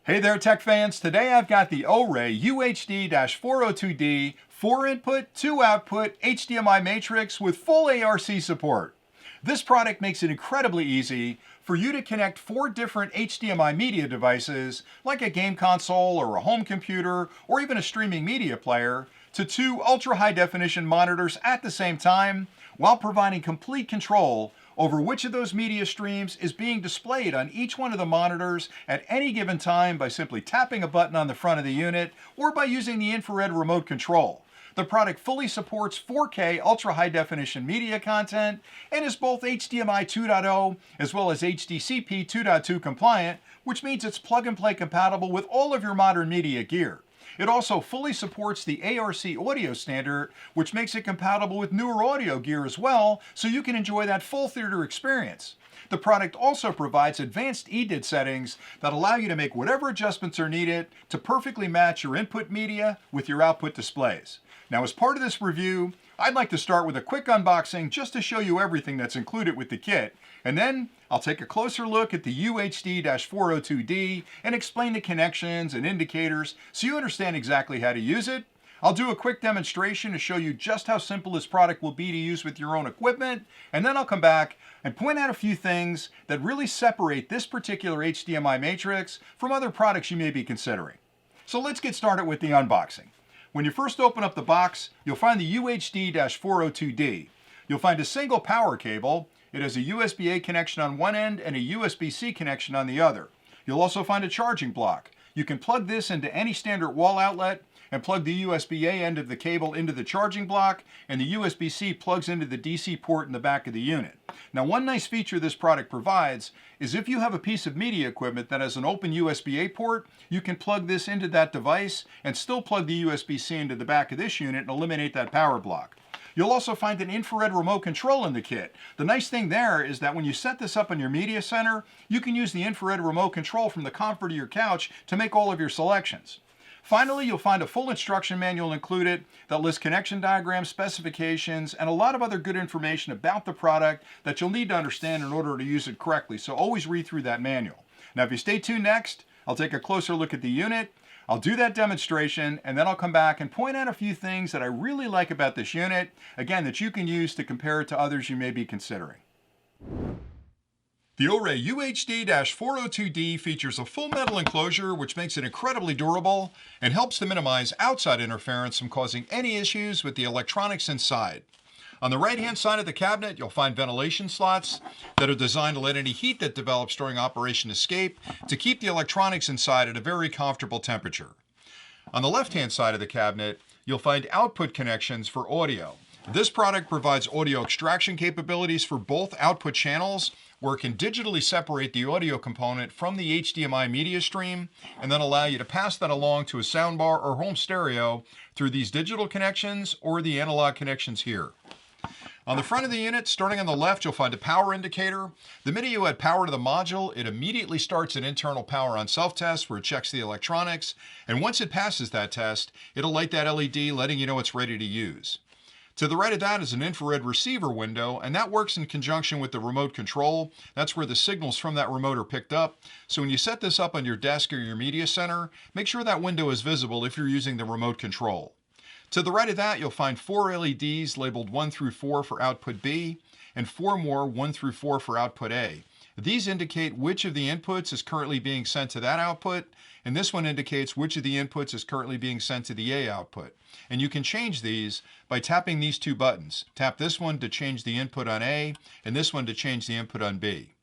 Hey there, tech fans. Today I've got the Orei UHD 402D 4 input, 2 output HDMI matrix with full ARC support. This product makes it incredibly easy for you to connect 4 different HDMI media devices, like a game console or a home computer or even a streaming media player, to 2 ultra high definition monitors at the same time, while providing complete control over which of those media streams is being displayed on each one of the monitors at any given time by simply tapping a button on the front of the unit or by using the infrared remote control. The product fully supports 4K ultra high definition media content and is both HDMI 2.0 as well as HDCP 2.2 compliant, which means it's plug and play compatible with all of your modern media gear. It also fully supports the ARC audio standard, which makes it compatible with newer audio gear as well, so you can enjoy that full theater experience. The product also provides advanced EDID settings that allow you to make whatever adjustments are needed to perfectly match your input media with your output displays. Now, as part of this review, I'd like to start with a quick unboxing just to show you everything that's included with the kit, and then I'll take a closer look at the UHD-402D and explain the connections and indicators so you understand exactly how to use it. I'll do a quick demonstration to show you just how simple this product will be to use with your own equipment, and then I'll come back and point out a few things that really separate this particular HDMI matrix from other products you may be considering. So let's get started with the unboxing. When you first open up the box, you'll find the UHD-402D. You'll find a single power cable. It has a USB-A connection on one end and a USB-C connection on the other. You'll also find a charging block. You can plug this into any standard wall outlet and plug the USB-A end of the cable into the charging block, and the USB-C plugs into the DC port in the back of the unit. Now, one nice feature this product provides is if you have a piece of media equipment that has an open USB-A port, you can plug this into that device and still plug the USB-C into the back of this unit and eliminate that power block. You'll also find an infrared remote control in the kit. The nice thing there is that when you set this up in your media center, you can use the infrared remote control from the comfort of your couch to make all of your selections. Finally, you'll find a full instruction manual included that lists connection diagrams, specifications, and a lot of other good information about the product that you'll need to understand in order to use it correctly, so always read through that manual. Now, if you stay tuned next, I'll take a closer look at the unit, I'll do that demonstration, and then I'll come back and point out a few things that I really like about this unit, again, that you can use to compare it to others you may be considering. The Orei UHD-402D features a full metal enclosure which makes it incredibly durable and helps to minimize outside interference from causing any issues with the electronics inside. On the right-hand side of the cabinet, you'll find ventilation slots that are designed to let any heat that develops during operation escape to keep the electronics inside at a very comfortable temperature. On the left-hand side of the cabinet, you'll find output connections for audio. This product provides audio extraction capabilities for both output channels, where it can digitally separate the audio component from the HDMI media stream and then allow you to pass that along to a soundbar or home stereo through these digital connections or the analog connections here. On the front of the unit, starting on the left, you'll find a power indicator. The minute you add power to the module, it immediately starts an internal power on self-test where it checks the electronics, and once it passes that test, it'll light that LED letting you know it's ready to use. To the right of that is an infrared receiver window, and that works in conjunction with the remote control. That's where the signals from that remote are picked up. So when you set this up on your desk or your media center, make sure that window is visible if you're using the remote control. To the right of that, you'll find 4 LEDs labeled 1 through 4 for output B, and 4 more 1 through 4 for output A. These indicate which of the inputs is currently being sent to that output, and this one indicates which of the inputs is currently being sent to the A output. And you can change these by tapping these 2 buttons. Tap this one to change the input on A, and this one to change the input on B.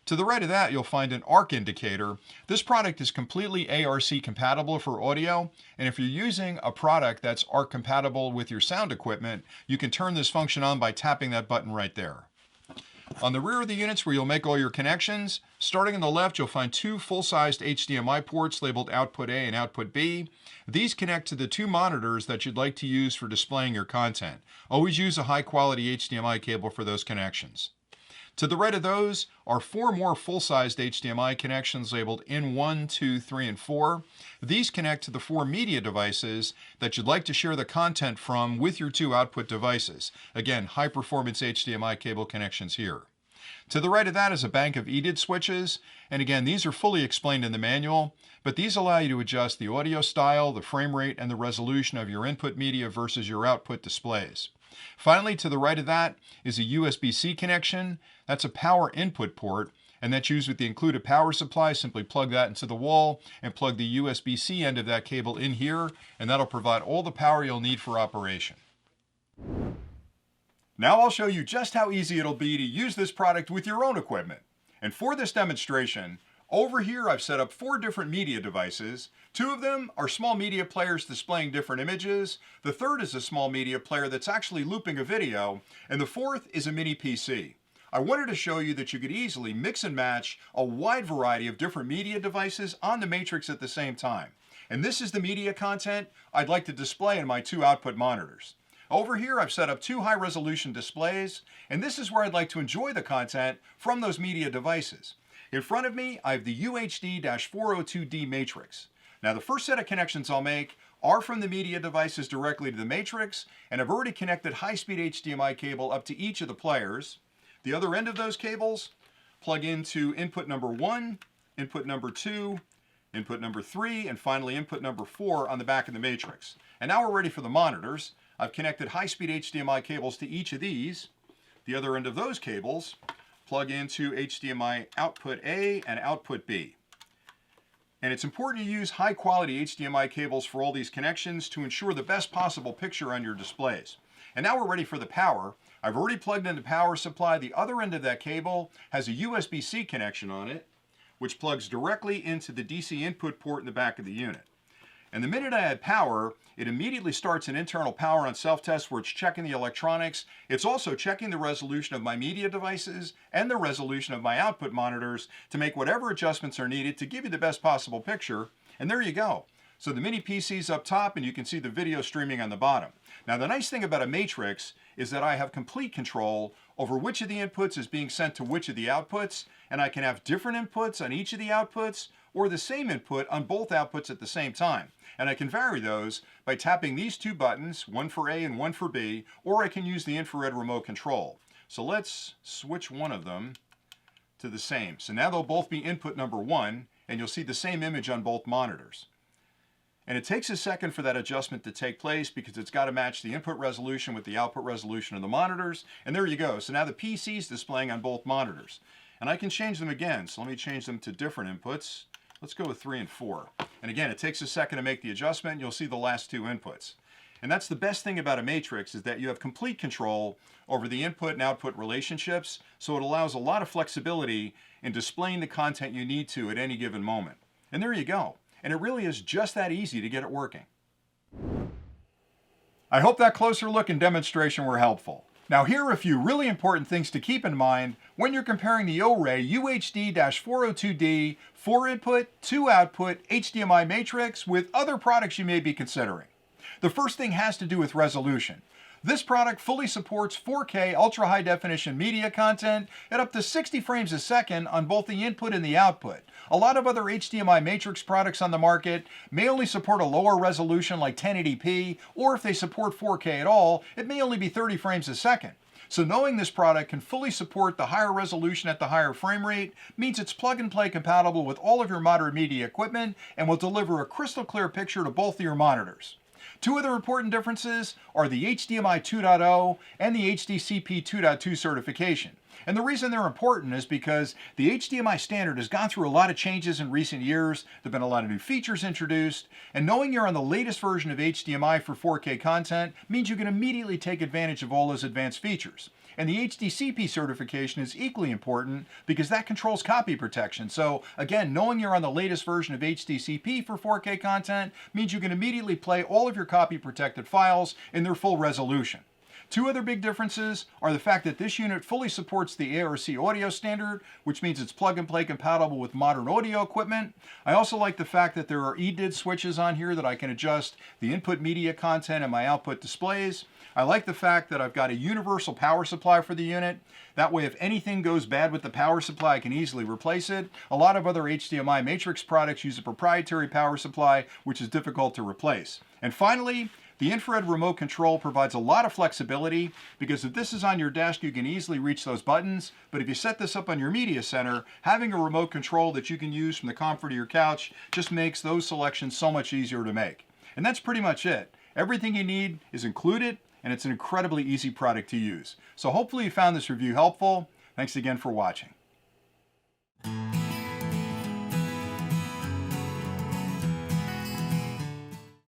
To the right of that, you'll find an ARC indicator. This product is completely ARC compatible for audio, and if you're using a product that's ARC compatible with your sound equipment, you can turn this function on by tapping that button right there. On the rear of the units where you'll make all your connections, starting on the left, you'll find 2 full-sized HDMI ports labeled Output A and Output B. These connect to the 2 monitors that you'd like to use for displaying your content. Always use a high-quality HDMI cable for those connections. To the right of those are 4 more full-sized HDMI connections labeled in 1, 2, 3, and 4. These connect to the 4 media devices that you'd like to share the content from with your 2 output devices. Again, high-performance HDMI cable connections here. To the right of that is a bank of EDID switches, and again, these are fully explained in the manual, but these allow you to adjust the audio style, the frame rate, and the resolution of your input media versus your output displays. Finally, to the right of that is a USB-C connection. That's a power input port, and that's used with the included power supply. Simply plug that into the wall and plug the USB-C end of that cable in here, and that'll provide all the power you'll need for operation. Now I'll show you just how easy it'll be to use this product with your own equipment. And for this demonstration, over here I've set up 4 different media devices. 2 of them are small media players displaying different images. The third is a small media player that's actually looping a video. And the fourth is a mini PC. I wanted to show you that you could easily mix and match a wide variety of different media devices on the matrix at the same time. And this is the media content I'd like to display in my 2 output monitors. Over here I've set up 2 high-resolution displays, and this is where I'd like to enjoy the content from those media devices. In front of me I have the UHD 402D matrix. Now the first set of connections I'll make are from the media devices directly to the matrix, and I've already connected high-speed HDMI cable up to each of the players. The other end of those cables plug into input number 1, input number 2, input number 3, and finally input number 4 on the back of the matrix. And now we're ready for the monitors. I've connected high-speed HDMI cables to each of these. The other end of those cables plug into HDMI output A and output B. And it's important to use high-quality HDMI cables for all these connections to ensure the best possible picture on your displays. And now we're ready for the power. I've already plugged in the power supply. The other end of that cable has a USB-C connection on it, which plugs directly into the DC input port in the back of the unit. And the minute I add power, it immediately starts an internal power on self-test where it's checking the electronics. It's also checking the resolution of my media devices and the resolution of my output monitors to make whatever adjustments are needed to give you the best possible picture. And there you go. So the mini PC's up top and you can see the video streaming on the bottom. Now the nice thing about a matrix is that I have complete control over which of the inputs is being sent to which of the outputs, and I can have different inputs on each of the outputs or the same input on both outputs at the same time. And I can vary those by tapping these 2 buttons, one for A and one for B, or I can use the infrared remote control. So let's switch one of them to the same. So now they'll both be input number 1, and you'll see the same image on both monitors. And it takes a second for that adjustment to take place because it's got to match the input resolution with the output resolution of the monitors. And there you go. So now the PC is displaying on both monitors. And I can change them again. So let me change them to different inputs. Let's go with 3 and 4. And again, it takes a second to make the adjustment. You'll see the last 2 inputs. And that's the best thing about a matrix, is that you have complete control over the input and output relationships. So it allows a lot of flexibility in displaying the content you need to at any given moment. And there you go. And it really is just that easy to get it working. I hope that closer look and demonstration were helpful. Now here are a few really important things to keep in mind when you're comparing the Orei UHD 402D 4 input, 2 output HDMI matrix with other products you may be considering. The first thing has to do with resolution. This product fully supports 4K ultra high definition media content at up to 60 frames a second on both the input and the output. A lot of other HDMI matrix products on the market may only support a lower resolution like 1080p, or if they support 4K at all, it may only be 30 frames a second. So knowing this product can fully support the higher resolution at the higher frame rate means it's plug and play compatible with all of your modern media equipment and will deliver a crystal clear picture to both of your monitors. 2 other important differences are the HDMI 2.0 and the HDCP 2.2 certification. And the reason they're important is because the HDMI standard has gone through a lot of changes in recent years. There have been a lot of new features introduced, and knowing you're on the latest version of HDMI for 4K content means you can immediately take advantage of all those advanced features. And the HDCP certification is equally important because that controls copy protection. So again, knowing you're on the latest version of HDCP for 4K content means you can immediately play all of your copy protected files in their full resolution. 2 other big differences are the fact that this unit fully supports the ARC audio standard, which means it's plug and play compatible with modern audio equipment. I also like the fact that there are EDID switches on here that I can adjust the input media content and my output displays. I like the fact that I've got a universal power supply for the unit. That way, if anything goes bad with the power supply, I can easily replace it. A lot of other HDMI matrix products use a proprietary power supply, which is difficult to replace. And finally, The infrared remote control provides a lot of flexibility because if this is on your desk, you can easily reach those buttons. But if you set this up on your media center, having a remote control that you can use from the comfort of your couch just makes those selections so much easier to make. And that's pretty much it. Everything you need is included, and it's an incredibly easy product to use. So hopefully you found this review helpful. Thanks again for watching.